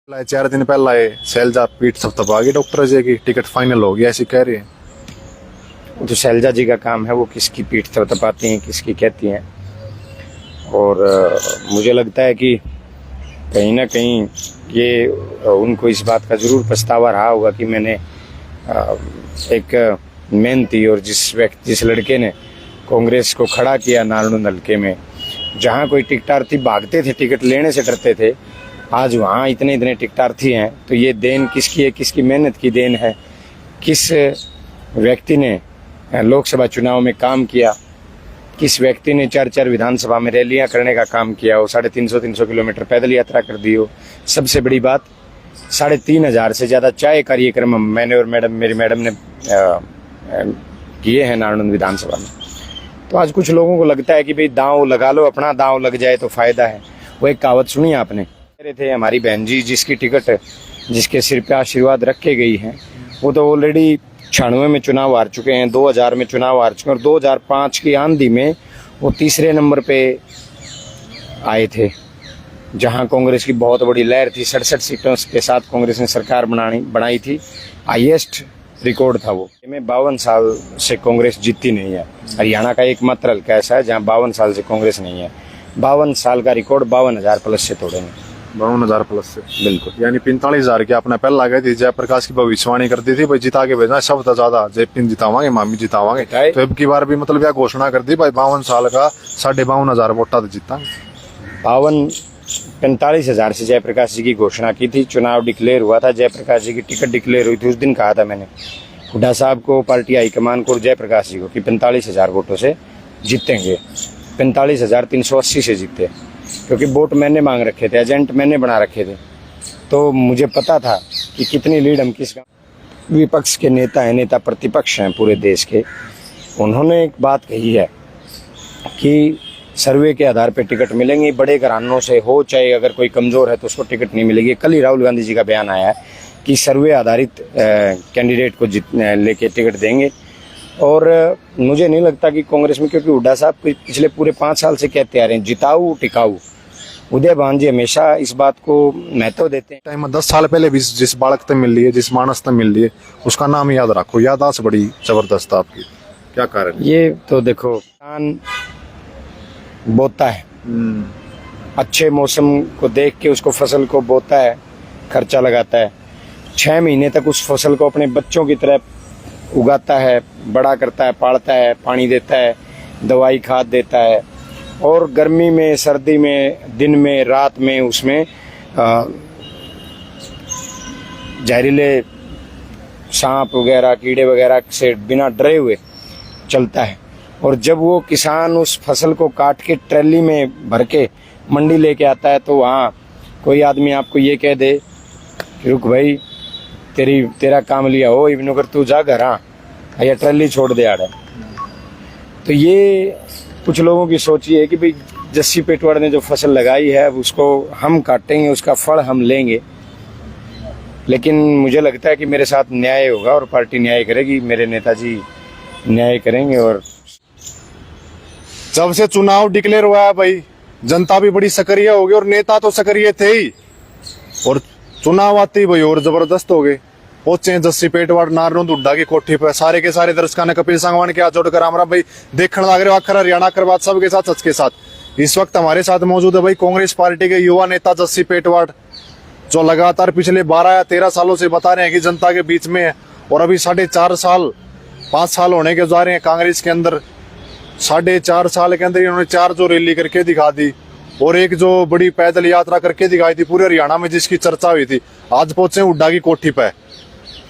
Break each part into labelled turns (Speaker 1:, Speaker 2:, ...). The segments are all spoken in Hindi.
Speaker 1: 4 दिन पहला शैलजा पीठ थपथपा गई डॉक्टर जी की टिकट फाइनल हो गया ऐसी कह रही है।
Speaker 2: तो शैलजा जी का काम है, वो किसकी पीठ थपथपाती हैं, किसकी कहती हैं। और मुझे लगता है कि कहीं ना कहीं ये उनको इस बात का ज़रूर पछतावा रहा होगा कि मैंने एक मेहनती और जिस लड़के ने कांग्रेस को खड़ा किया नारनौंद हल्के में, जहाँ कोई टिकटार्थी भागते थे, टिकट लेने से डरते थे, आज वहाँ इतने टिकटार्थी हैं। तो ये देन किसकी है, किसकी मेहनत की देन है, किस व्यक्ति ने लोकसभा चुनाव में काम किया, किस व्यक्ति ने 4 विधानसभा में रैलियां करने का काम किया हो, 350 किलोमीटर पैदल यात्रा कर दी हो। सबसे बड़ी बात, 3500 से ज़्यादा चाय कार्यक्रम मैंने और मेरी मैडम ने किए हैं नारनौंद विधानसभा में। तो आज कुछ लोगों को लगता है कि भाई दांव लगा लो, अपना दांव लग जाए तो फायदा है। वो एक कहावत सुनी आपने, कह रहे थे हमारी बहन जी जिसकी टिकट जिसके सिर पे आशीर्वाद रख के गई है, वो तो ऑलरेडी 96 में चुनाव हार चुके हैं, 2000 में चुनाव हार चुके हैं, और 2005 की आंधी में वो तीसरे नंबर पे आए थे, जहां कांग्रेस की बहुत बड़ी लहर थी। 67 सीटों के साथ कांग्रेस ने सरकार बनाई थी, हाईएस्ट रिकॉर्ड था वो। में 52 साल से कांग्रेस जीती नहीं है। हरियाणा का एकमात्र हल्का ऐसा है जहाँ 52 साल से कांग्रेस नहीं है। 52 साल का रिकॉर्ड 52,000 प्लस से तोड़ेंगे।
Speaker 1: 52,000 प्लस से
Speaker 2: बिल्कुल,
Speaker 1: यानी 45,000 की आपने पहले लगा थी। जयप्रकाश की भविष्यवाणी करती थी भाई जिता के भेजना, सब ज्यादा जयपिन जितावांगे, मामी जितावांगे। तो अब की बार भी मतलब यह घोषणा कर दी भाई 52 साल का 52,500 वोटा तो जीता।
Speaker 2: 45,000 से जयप्रकाश जी की घोषणा की थी। चुनाव डिक्लेयर हुआ था, जयप्रकाश जी की टिकट डिक्लेयर हुई थी। उस दिन कहा था मैंने हुड्डा साहब को, पार्टी हाईकमान को और जयप्रकाश जी को कि 45,000 वोटों से जीतेंगे। 45,380 से जीते, क्योंकि वोट मैंने मांग रखे थे, एजेंट मैंने बना रखे थे। तो मुझे पता था कि कितनी लीड हम किस विपक्ष के नेता हैं, नेता प्रतिपक्ष हैं पूरे देश के। उन्होंने एक बात कही है कि सर्वे के आधार पर टिकट मिलेंगे, बड़े घरानों से हो चाहे अगर कोई कमज़ोर है तो उसको टिकट नहीं मिलेगी। कल ही राहुल गांधी जी का बयान आया है कि सर्वे आधारित कैंडिडेट को लेके टिकट देंगे। और मुझे नहीं लगता कि कांग्रेस में, क्योंकि हुड्डा साहब पिछले पूरे 5 साल से कहते आ रहे हैं जिताऊ टिकाऊ। उदय भान जी हमेशा इस बात को महत्व देते हैं।
Speaker 1: टाइम 10 साल पहले भी जिस बालक तक मिल रही है, जिस मानस तक मिल रही है, उसका नाम याद रखो। याददाश्त बड़ी जबरदस्त आपकी, क्या कारण?
Speaker 2: ये तो देखो, किसान बोता है, अच्छे मौसम को देख के उसको फसल को बोता है, खर्चा लगाता है, 6 महीने तक उस फसल को अपने बच्चों की तरह उगाता है, बड़ा करता है, पालता है, पानी देता है, दवाई खाद देता है, और गर्मी में, सर्दी में, दिन में, रात में उसमें जहरीले सांप वगैरह, कीड़े वगैरह से बिना डरे हुए चलता है। और जब वो किसान उस फसल को काट के ट्रैली में भर के मंडी लेके आता है, तो वहाँ कोई आदमी आपको ये कह दे कि रुक भाई, तेरा काम लिया हो, इवन अगर तू जा घर या ट्रैली छोड़ दे आड़े। तो ये कुछ लोगों की सोच ये है कि भाई जस्सी पेटवाड़ ने जो फसल लगाई है उसको हम काटेंगे, उसका फल हम लेंगे। लेकिन मुझे लगता है कि मेरे साथ न्याय होगा और पार्टी न्याय करेगी, मेरे नेताजी न्याय करेंगे। और
Speaker 1: जब से चुनाव डिक्लेयर हुआ है भाई, जनता भी बड़ी सक्रिय हो गई और नेता तो सक्रिय थे ही, और चुनाव आते ही भाई और जबरदस्त हो गए। पहुंचे जस्सी पेटवाड़ नारनौंद हुड्डा की कोठी पे, सारे के सारे दर्शकों ने कपिल सांगवान के हाथ जोड़कर राम राम भाई देखने लग रहे हो। आखिर हरियाणा कर बात सबके साथ, सच के साथ इस वक्त हमारे साथ मौजूद है भाई कांग्रेस पार्टी के युवा नेता जस्सी पेटवाड़, जो लगातार पिछले 12 या 13 सालों से बता रहे हैं कि जनता के बीच में है। और अभी 5 साल होने के जा रहे हैं कांग्रेस के अंदर। 4.5 साल के अंदर इन्होंने 4 जो रैली करके दिखा दी और एक जो बड़ी पैदल यात्रा करके दिखाई थी पूरे हरियाणा में, जिसकी चर्चा हुई थी। आज पहुंचे हुड्डा की कोठी पे,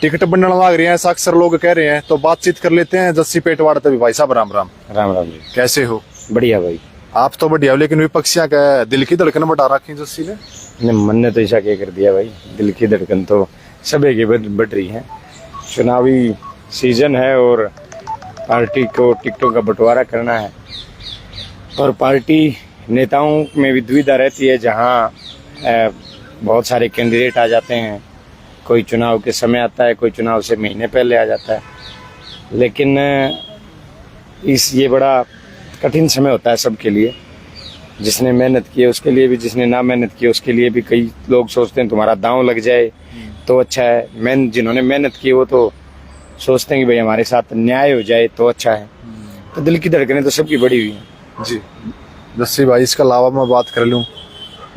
Speaker 1: टिकट बनने लग रही है ऐसा अक्सर लोग कह रहे हैं। तो बातचीत कर लेते हैं जस्सी पेटवाड़ तभी। भाई साहब राम राम।
Speaker 2: राम राम जी,
Speaker 1: कैसे हो?
Speaker 2: बढ़िया भाई।
Speaker 1: आप तो बढ़िया हो, लेकिन विपक्षियां का दिल की धड़कन बढ़ा रखी जस्सी ने।
Speaker 2: मन ने तो ऐसा क्या कर दिया भाई, दिल की धड़कन तो सभी की बढ़ रही है। चुनावी सीजन है और पार्टी को टिकटों का बंटवारा करना है, और पार्टी नेताओं में भी दुविधा रहती है। जहाँ बहुत सारे कैंडिडेट आ जाते हैं, कोई चुनाव के समय आता है, कोई चुनाव से महीने पहले आ जाता है। लेकिन ये बड़ा कठिन समय होता है सबके लिए। जिसने मेहनत की है उसके लिए भी, जिसने ना मेहनत की है उसके लिए भी। कई लोग सोचते हैं तुम्हारा दांव लग जाए तो अच्छा है, जिन्होंने मेहनत की वो तो सोचते हैं कि भाई हमारे साथ न्याय हो जाए तो अच्छा है। तो दिल की धड़कनें तो सबकी बढ़ी हुई हैं।
Speaker 1: जी जस्सी भाई, इसके अलावा मैं बात कर लूँ,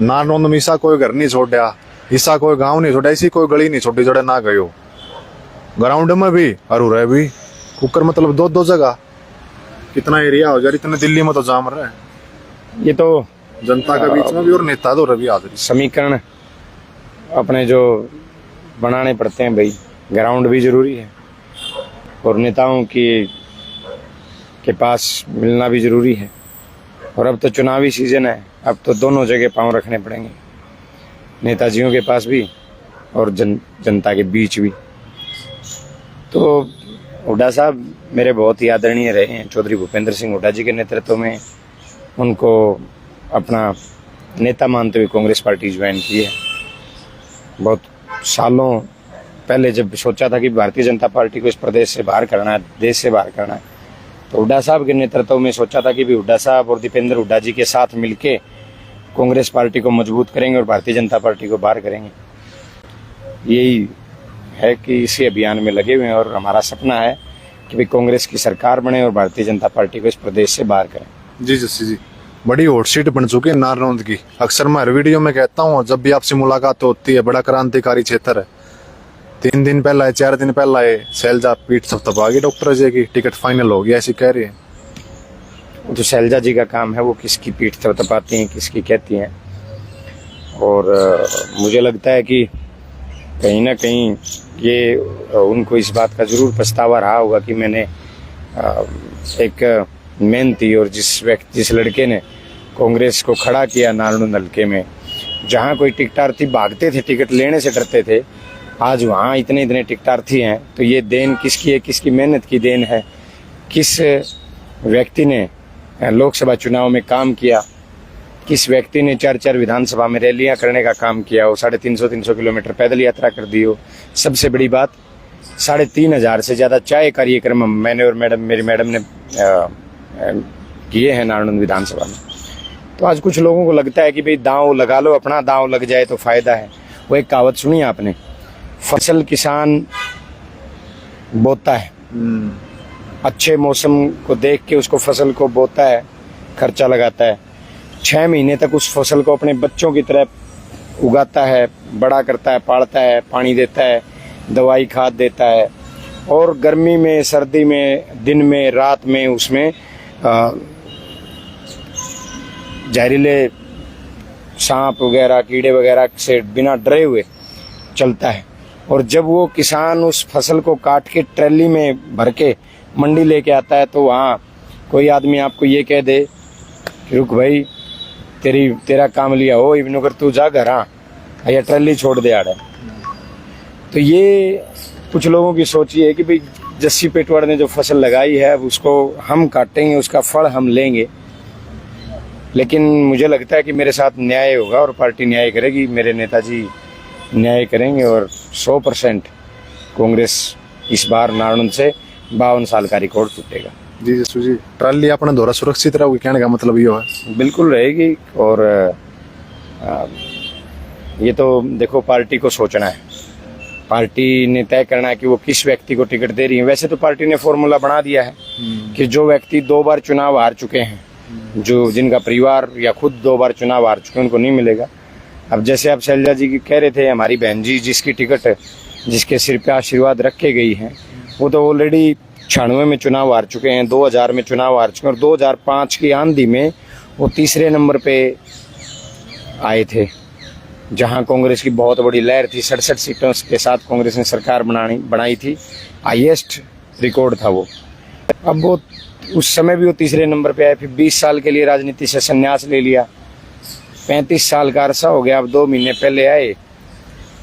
Speaker 1: नारनौंद में ईसा कोई घर नहीं छोड़ा, ईसा कोई गांव नहीं छोड़ा, ऐसी कोई गली नहीं छोड़ी जड़े ना गयो। ग्राउंड में भी और उरे भी कुकर, मतलब दो जगह कितना एरिया हो जाए, इतने दिल्ली में तो जाम रहा है।
Speaker 2: ये तो
Speaker 1: जनता के बीच में भी और नेता तो रवि हाजिरी।
Speaker 2: समीकरण अपने जो बनाने पड़ते हैं भाई, ग्राउंड भी जरूरी है और नेताओं के पास मिलना भी जरूरी है। और अब तो चुनावी सीजन है, अब तो दोनों जगह पांव रखने पड़ेंगे, नेताजियों के पास भी और जनता के बीच भी। तो हुड्डा साहब मेरे बहुत ही आदरणीय रहे हैं। चौधरी भूपेंद्र सिंह हुड्डा जी के नेतृत्व में उनको अपना नेता मानते हुए कांग्रेस पार्टी ज्वाइन की है। बहुत सालों पहले जब सोचा था कि भारतीय जनता पार्टी को इस प्रदेश से बाहर करना है, देश से बाहर करना है, तो हुड्डा साहब के नेतृत्व में सोचा था कि भी हुड्डा साहब और दीपेंद्र हुड्डा जी के साथ मिलके कांग्रेस पार्टी को मजबूत करेंगे और भारतीय जनता पार्टी को बाहर करेंगे। यही है कि इसी अभियान में लगे हुए हैं और हमारा सपना है कि भाई कांग्रेस की सरकार बने और भारतीय जनता पार्टी को इस प्रदेश से बाहर करें।
Speaker 1: जी जस्सी जी, बड़ी हॉट सीट बन चुकी है नारनौंद की। अक्सर मैं हर वीडियो में कहता हूँ, जब भी आपसे मुलाकात होती है, बड़ा क्रांतिकारी क्षेत्र है। 3 दिन पहला है, 4 दिन पहला है, शैलजा पीठ थपथपा गई डॉक्टर अजय की, टिकट फाइनल हो गया ऐसी कह रही है।
Speaker 2: तो शैलजा जी का काम है, वो किसकी पीठ थपथपाती हैं, किसकी कहती हैं। और मुझे लगता है कि कहीं ना कहीं ये उनको इस बात का जरूर पछतावा रहा होगा कि मैंने एक मेहनती और जिस लड़के ने कांग्रेस को खड़ा किया नारनौंद हल्के में, जहाँ कोई टिकटार्थी भागते थे, टिकट लेने से डरते थे, आज वहाँ इतने टिकटार्थी हैं। तो ये देन किसकी है, किसकी मेहनत की देन है, किस व्यक्ति ने लोकसभा चुनाव में काम किया, किस व्यक्ति ने 4 विधानसभा में रैलियां करने का काम किया हो, 350 किलोमीटर पैदल यात्रा कर दी हो। सबसे बड़ी बात, 3,500 से ज़्यादा चाय कार्यक्रम मैंने और मेरी मैडम ने किए हैं नारनौंद विधानसभा में। तो आज कुछ लोगों को लगता है कि भाई दांव लगा लो, अपना दांव लग जाए तो फायदा है। वो एक कहावत सुनी आपने, फसल किसान बोता है, अच्छे मौसम को देख के उसको फसल को बोता है, खर्चा लगाता है, 6 महीने तक उस फसल को अपने बच्चों की तरह उगाता है, बड़ा करता है, पालता है, पानी देता है, दवाई खाद देता है, और गर्मी में, सर्दी में, दिन में, रात में उसमें जहरीले सांप वगैरह, कीड़े वगैरह से बिना डरे हुए चलता है। और जब वो किसान उस फसल को काट के ट्रैली में भर के मंडी लेके आता है, तो वहाँ कोई आदमी आपको ये कह दे कि रुक भाई, तेरा काम लिया हो, इवन अगर तू जा घर, हाँ या ट्रैली छोड़ दे आड़े। तो ये कुछ लोगों की सोच ये है कि भाई जस्सी पेटवाड़ ने जो फसल लगाई है अब उसको हम काटेंगे, उसका फल हम लेंगे। लेकिन मुझे लगता है कि मेरे साथ न्याय होगा और पार्टी न्याय करेगी, मेरे नेताजी न्याय करेंगे और 100% कांग्रेस इस बार नारनौंद से 52 साल का रिकॉर्ड टूटेगा।
Speaker 1: जी जसू जी, ट्राली अपने द्वारा सुरक्षित रहेगी, कहने का मतलब ये है?
Speaker 2: बिल्कुल रहेगी। और ये तो देखो पार्टी को सोचना है, पार्टी ने तय करना है कि वो किस व्यक्ति को टिकट दे रही है। वैसे तो पार्टी ने फॉर्मूला बना दिया है कि जो व्यक्ति 2 बार चुनाव हार चुके हैं, जो जिनका परिवार या खुद 2 बार चुनाव हार चुके हैं, उनको नहीं मिलेगा। अब जैसे आप शैलजा जी की कह रहे थे, हमारी बहन जी जिसकी टिकट, जिसके सिर पे आशीर्वाद रखे गई हैं, वो तो ऑलरेडी 96 में चुनाव हार चुके हैं, 2000 में चुनाव हार चुके हैं, और 2005 की आंधी में वो तीसरे नंबर पे आए थे, जहां कांग्रेस की बहुत बड़ी लहर थी। 67 सीटों के साथ कांग्रेस ने सरकार बनाई थी, हाईएस्ट रिकॉर्ड था वो। अब वो उस समय भी वो तीसरे नंबर पे आए, फिर 20 साल के लिए राजनीति से संन्यास ले लिया, 35 साल का अरसा हो गया। अब 2 महीने पहले आए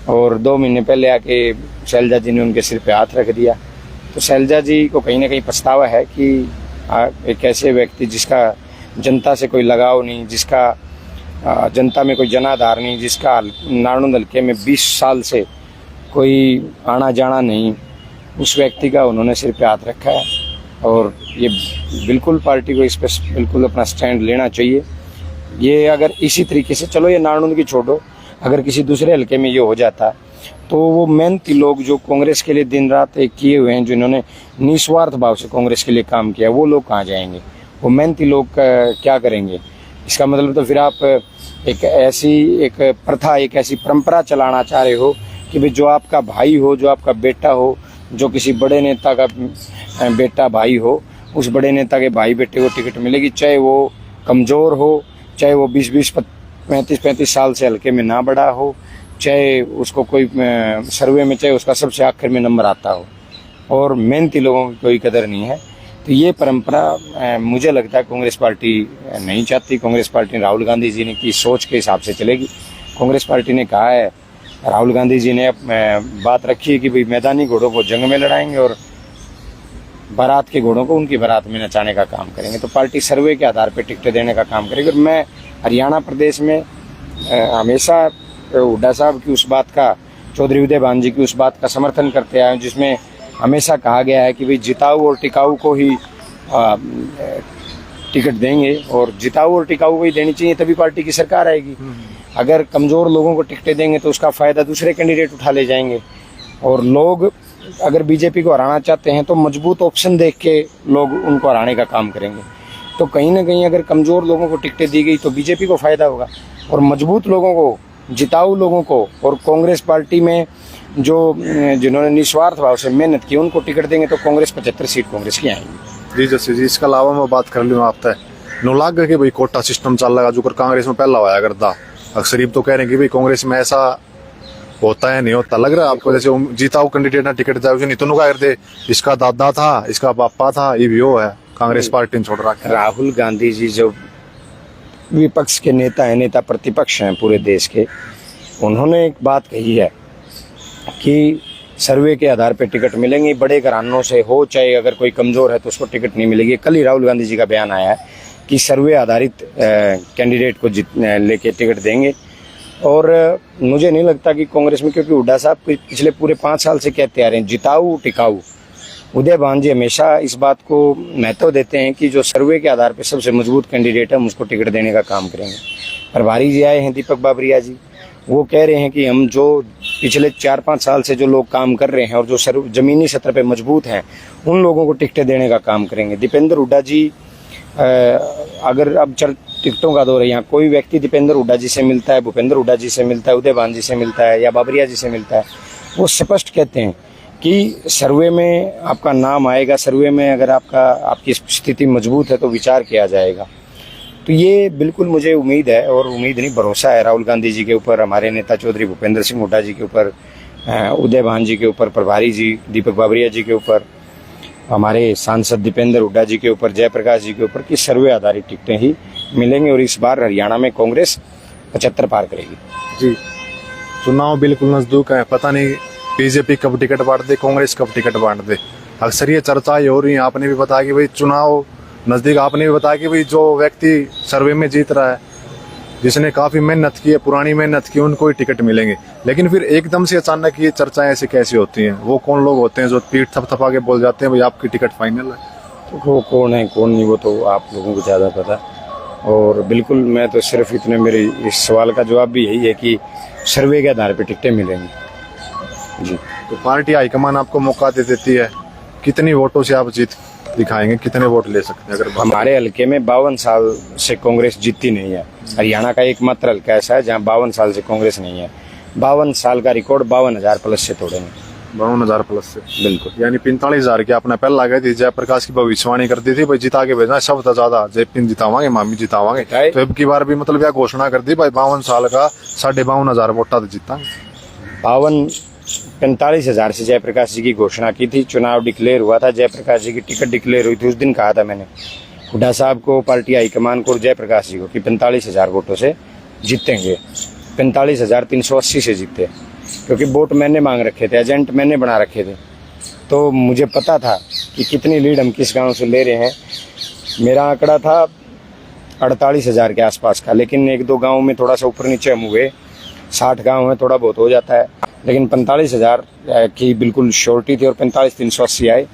Speaker 2: और 2 महीने पहले आके शैलजा जी ने उनके सिर पे हाथ रख दिया। तो शैलजा जी को कहीं ना कहीं पछतावा है कि एक ऐसे व्यक्ति जिसका जनता से कोई लगाव नहीं, जिसका जनता में कोई जनाधार नहीं, जिसका नारनौंद हल्के में 20 साल से कोई आना जाना नहीं, उस व्यक्ति का उन्होंने सिर पे हाथ रखा है। और ये बिल्कुल पार्टी को इस पर बिल्कुल अपना स्टैंड लेना चाहिए। ये अगर इसी तरीके से, चलो ये नारनौंद की छोड़ो, अगर किसी दूसरे हल्के में ये हो जाता तो वो मेहनती लोग जो कांग्रेस के लिए दिन रात एक किए हुए हैं, जिन्होंने निस्वार्थ भाव से कांग्रेस के लिए काम किया, वो लोग कहाँ जाएंगे? वो मेहनती लोग क्या करेंगे? इसका मतलब तो फिर आप एक ऐसी प्रथा, एक ऐसी परंपरा चलाना चाह रहे हो कि भाई जो आपका भाई हो, जो आपका बेटा हो, जो किसी बड़े नेता का बेटा भाई हो, उस बड़े नेता के भाई बेटे को टिकट मिलेगी, चाहे वो कमज़ोर हो, चाहे वो 20-20 35-35 साल से हल्के में ना बढ़ा हो, चाहे उसको कोई सर्वे में चाहे उसका सबसे आखिर में नंबर आता हो, और मेहनती लोगों की कोई कदर नहीं है। तो ये परंपरा मुझे लगता है कांग्रेस पार्टी नहीं चाहती। कांग्रेस पार्टी राहुल गांधी जी ने की सोच के हिसाब से चलेगी। कांग्रेस पार्टी ने कहा है, राहुल गांधी जी ने बात रखी है कि भाई मैदानी घोड़ों को जंग में लड़ाएंगे और बारात के घोड़ों को उनकी बारात में नचाने का काम करेंगे। तो पार्टी सर्वे के आधार पर टिकटें देने का काम करेगी। और मैं हरियाणा प्रदेश में हमेशा हुड्डा साहब की उस बात का, चौधरी उदय भान जी की उस बात का समर्थन करते आए, जिसमें हमेशा कहा गया है कि भाई जिताऊ और टिकाऊ को ही टिकट देंगे, और जिताऊ और टिकाऊ को ही देनी चाहिए, तभी पार्टी की सरकार आएगी। अगर कमज़ोर लोगों को टिकटें देंगे तो उसका फ़ायदा दूसरे कैंडिडेट उठा ले जाएंगे, और लोग अगर बीजेपी को हराना चाहते हैं तो मजबूत ऑप्शन देख के लोग उनको हराने का काम करेंगे। तो कहीं ना कहीं अगर कमज़ोर लोगों को टिकटें दी गई तो बीजेपी को फ़ायदा होगा, और मजबूत लोगों को, जिताऊ लोगों को, और कांग्रेस पार्टी में जो जिन्होंने निस्वार्थ भाव से मेहनत की, उनको टिकट देंगे तो कांग्रेस 75 सीट कांग्रेस की आएंगी।
Speaker 1: जी जैसे जी, इसके अलावा मैं बात कर लूँ आपसे, नो लाग के भाई कोटा सिस्टम चल रहा जो कर कांग्रेस में पहला होया करता, अक्सर तो कह रहे हैं कि भाई कांग्रेस में ऐसा होता है नहीं होता, लग रहा है आपको? जैसे जीताऊ कैंडिडेट ना टिकट जाए नहीं तो क्या करते, इसका दादा था, इसका पापा था, ये भी वो है, कांग्रेस पार्टी ने छोड़ रखा है।
Speaker 2: राहुल गांधी जी जो विपक्ष के नेता हैं, नेता प्रतिपक्ष हैं पूरे देश के, उन्होंने एक बात कही है कि सर्वे के आधार पर टिकट मिलेंगे, बड़े घरानों से हो, चाहे अगर कोई कमज़ोर है तो उसको टिकट नहीं मिलेगी। कल ही राहुल गांधी जी का बयान आया है कि सर्वे आधारित कैंडिडेट को लेके टिकट देंगे। और मुझे नहीं लगता कि कांग्रेस में, क्योंकि हुड्डा साहब पिछले पूरे 5 साल से कहते आ रहे हैं जिताऊ टिकाऊ। उदय भान जी हमेशा इस बात को महत्व देते हैं कि जो सर्वे के आधार पर सबसे मजबूत कैंडिडेट है, हम उसको टिकट देने का काम करेंगे। प्रभारी जी आए हैं दीपक बाबरिया जी, वो कह रहे हैं कि हम जो पिछले 4-5 साल से जो लोग काम कर रहे हैं और जो जमीनी सतह पे मजबूत हैं, उन लोगों को टिकटें देने का काम करेंगे। दीपेंद्र हुड्डा जी, अगर अब टिकटों का दौर है, यहाँ कोई व्यक्ति दीपेंद्र हुड्डा जी से मिलता है, भूपेंद्र हुड्डा जी से मिलता है, उदय भान जी से मिलता है या बाबरिया जी से मिलता है, वो स्पष्ट कहते हैं कि सर्वे में आपका नाम आएगा, सर्वे में अगर आपकी स्थिति मजबूत है तो विचार किया जाएगा। तो ये बिल्कुल मुझे उम्मीद है, और उम्मीद नहीं भरोसा है राहुल गांधी जी के ऊपर, हमारे नेता चौधरी भूपेंद्र सिंह हुड्डा जी के ऊपर, उदय भान जी के ऊपर, प्रभारी जी दीपक बाबरिया जी के ऊपर, हमारे सांसद दीपेंद्र हुड्डा जी के ऊपर, जयप्रकाश जी के ऊपर, कि सर्वे आधारित टिकटें ही मिलेंगी। और इस बार हरियाणा में कांग्रेस 75 पार करेगी।
Speaker 1: जी, चुनाव बिल्कुल नजदीक है, पता नहीं बीजेपी कब टिकट बांट दे, कांग्रेस कब टिकट बांट दे। अक्सर ये चर्चा हो रही है, आपने भी बताया कि भाई चुनाव नजदीक, आपने भी बताया कि भाई जो व्यक्ति सर्वे में जीत रहा है, जिसने काफी मेहनत की है, पुरानी मेहनत की, उनको ही टिकट मिलेंगे। लेकिन फिर एकदम से अचानक ये चर्चाएं ऐसी कैसी होती हैं? वो कौन लोग होते हैं जो पीठ थपथपा के बोल जाते हैं भाई आपकी टिकट फाइनल है?
Speaker 2: तो वो कौन है कौन नहीं, वो तो आप लोगों को ज़्यादा पता। और बिल्कुल मैं तो सिर्फ इतने, मेरे इस सवाल का जवाब भी यही है कि सर्वे के आधार पर टिकटें मिलेंगी। जी,
Speaker 1: तो पार्टी हाईकमान आपको मौका दे देती है, कितनी वोटों से आप जीत दिखाएंगे, कितने वोट ले सकते हैं? अगर
Speaker 2: हमारे हल्के में 52 साल से कांग्रेस जीतती नहीं है। हरियाणा का एकमात्र हल्का ऐसा है जहां 52 साल से कांग्रेस नहीं है। 52 साल का रिकॉर्ड 52,000 प्लस से तोड़ेंगे।
Speaker 1: 52,000 प्लस से,
Speaker 2: बिल्कुल।
Speaker 1: यानी 45,000 की आपने पहले लगा थी, जयप्रकाश की भविष्यवाणी कर दी थी भाई जिता के भेजना, सब था ज्यादा जयपिन जितावांगे, मामी जितावांगे। तो अब की बार भी मतलब यह घोषणा कर दी भाई 52 साल का 52,500 वोटा तो जीता।
Speaker 2: 45,000 से जयप्रकाश जी की घोषणा की थी। चुनाव डिक्लेयर हुआ था, जयप्रकाश जी की टिकट डिक्लेयर हुई थी, उस दिन कहा था मैंने हुड्डा साहब को, पार्टी हाईकमान को और जयप्रकाश जी को कि 45,000 वोटों से जीतेंगे। 45,380 से जीते, क्योंकि वोट मैंने मांग रखे थे, एजेंट मैंने बना रखे थे। तो मुझे पता था कि कितनी लीड हम किस गांव से ले रहे हैं। मेरा आंकड़ा था 48,000 के आसपास का, लेकिन 1-2 गाँव में थोड़ा सा ऊपर नीचे हम हुए। 60 गाँव में थोड़ा बहुत हो जाता है, लेकिन 45,000 की बिल्कुल श्योरिटी थी और 45,380 आए।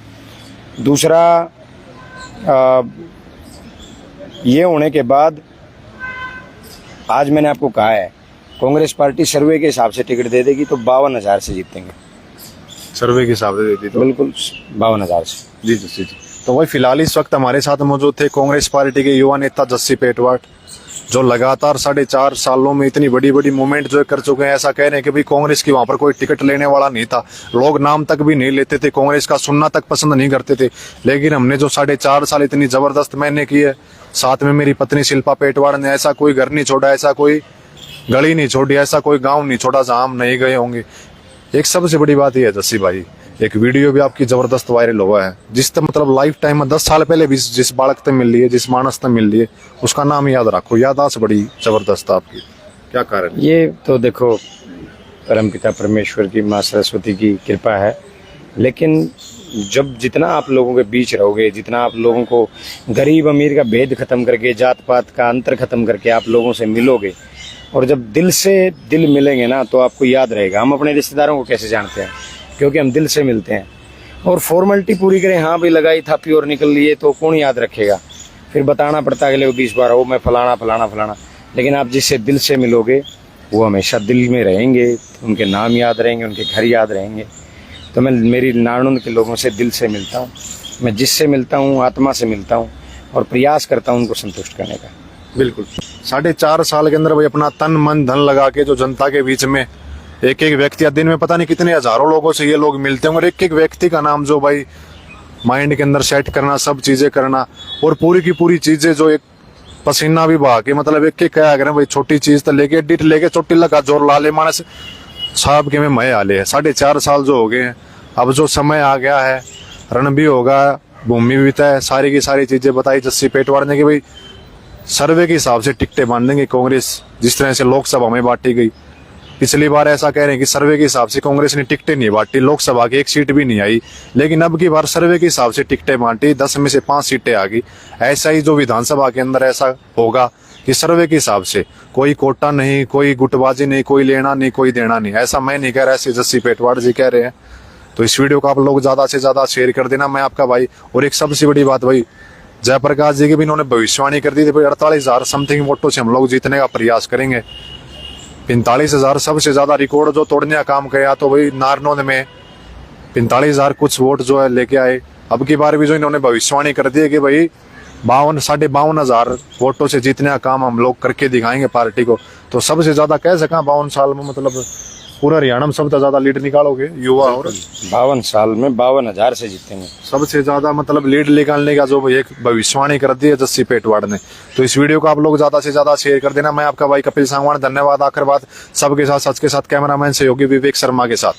Speaker 2: दूसरा, ये होने के बाद आज मैंने आपको कहा है कांग्रेस पार्टी सर्वे के हिसाब से टिकट दे देगी तो 52,000 से जीतेंगे।
Speaker 1: सर्वे के हिसाब से देती तो
Speaker 2: बिल्कुल 52,000 से।
Speaker 1: जी जी जी। तो वही फिलहाल इस वक्त हमारे साथ मौजूद थे कांग्रेस पार्टी के युवा नेता जस्सी पेटवाट, जो लगातार 4.5 सालों में इतनी बड़ी बड़ी मूवमेंट जो कर चुके हैं। ऐसा कह रहे हैं कि भाई कांग्रेस की वहां पर कोई टिकट लेने वाला नहीं था, लोग नाम तक भी नहीं लेते थे, कांग्रेस का सुनना तक पसंद नहीं करते थे। लेकिन हमने जो 4.5 साल इतनी जबरदस्त मेहनत की है, साथ में मेरी पत्नी शिल्पा पेटवाड़ ने, ऐसा कोई घर नहीं छोड़ा, ऐसा कोई गली नहीं छोड़ी, ऐसा कोई गाँव नहीं छोड़ा जहां हम नहीं गए होंगे। एक सबसे बड़ी बात यह है जस्सी भाई, एक वीडियो भी आपकी जबरदस्त वायरल हुआ है, जिस तक मतलब लाइफ टाइम में 10 साल पहले भी जिस बालक तक मिल रही है, जिस मानस तक मिल रही है, उसका नाम याद रखो। याददाश्त बड़ी जबरदस्त है आपकी, क्या कारण?
Speaker 2: ये तो देखो परमपिता परमेश्वर की, माँ सरस्वती की कृपा है। लेकिन जब जितना आप लोगों के बीच रहोगे, जितना आप लोगों को गरीब अमीर का भेद खत्म करके, जात पात का अंतर खत्म करके आप लोगों से मिलोगे, और जब दिल से दिल मिलेंगे ना, तो आपको याद रहेगा। हम अपने रिश्तेदारों को कैसे जानते हैं? क्योंकि हम दिल से मिलते हैं। और फॉर्मेलिटी पूरी करें, हाँ भाई लगाई थापी और निकल लिए, तो कौन याद रखेगा? फिर बताना पड़ता है अगले 20 बार, हो मैं फलाना फलाना फलाना। लेकिन आप जिससे दिल से मिलोगे वो हमेशा दिल में रहेंगे, उनके नाम याद रहेंगे, उनके घर याद रहेंगे। तो मैं मेरी नारनौंद के लोगों से दिल से मिलता हूँ, मैं जिससे मिलता हूँ आत्मा से मिलता हूँ, और प्रयास करता हूँ उनको संतुष्ट करने का।
Speaker 1: बिल्कुल 4.5 साल के अंदर भाई अपना तन मन धन लगा के जो जनता के बीच में एक एक व्यक्ति, दिन में पता नहीं कितने हजारों लोगों से ये लोग मिलते हैं, और एक एक व्यक्ति का नाम जो भाई माइंड के अंदर सेट करना, सब चीजें करना, और पूरी की पूरी चीजें जो एक पसीना भी बहा के, मतलब एक एक क्या करें भाई, छोटी चीज तो लेके डिट लेके चोटी लगा जोर ला ले मानस साहब के में मय आले है। 4.5 साल जो हो गए हैं, अब जो समय आ गया है, रण भी होगा, भूमि भी तय, सारी की सारी चीजें बताई जस्सी पेटवाड़ ने कि भाई सर्वे के हिसाब से टिकटें बांट देंगे कांग्रेस, जिस तरह से लोकसभा में बांटी गई। पिछली बार ऐसा कह रहे हैं कि सर्वे के हिसाब से कांग्रेस ने टिकटें नहीं बांटी, लोकसभा की एक सीट भी नहीं आई। लेकिन अब की बार सर्वे के हिसाब से टिकटें बांटी, 10 में से 5 सीटें आ गई। ऐसा ही जो विधानसभा के अंदर ऐसा होगा कि सर्वे के हिसाब से कोई कोटा नहीं, कोई गुटबाजी नहीं, कोई लेना नहीं, कोई देना नहीं। ऐसा मैं नहीं कह रहा, ऐसे जस्सी पेटवाड़ जी कह रहे हैं। तो इस वीडियो को आप लोग ज्यादा से ज्यादा शेयर कर देना, मैं आपका भाई। और एक सबसे बड़ी बात भाई, जयप्रकाश जी की भी इन्होंने भविष्यवाणी कर दी थी, 48,000 समथिंग वोटों से हम लोग जीतने का प्रयास करेंगे। 45,000 सबसे ज्यादा रिकॉर्ड जो तोड़ने का काम किया, तो वही नारनौंद में 45,000 कुछ वोट जो है लेके आए। अब की बार भी जो इन्होंने भविष्यवाणी कर दी है कि भाई 52,000 वोटों से जीतने का काम हम लोग करके दिखाएंगे पार्टी को। तो सबसे ज्यादा कह सका 52 साल में, मतलब पूरा हरियाणा में सबसे ज्यादा लीड निकालोगे युवा, और
Speaker 2: 52 साल में 52,000 से जीतेंगे।
Speaker 1: सबसे ज्यादा मतलब लीड निकालने का जो एक भविष्यवाणी कर दी है जस्सी पेटवाड़ ने। तो इस वीडियो को आप लोग ज्यादा से ज्यादा शेयर कर देना। मैं आपका भाई कपिल सांगवान, धन्यवाद। आखिर बात सबके साथ, सच के साथ, कैमरामैन सहयोगी विवेक शर्मा के साथ।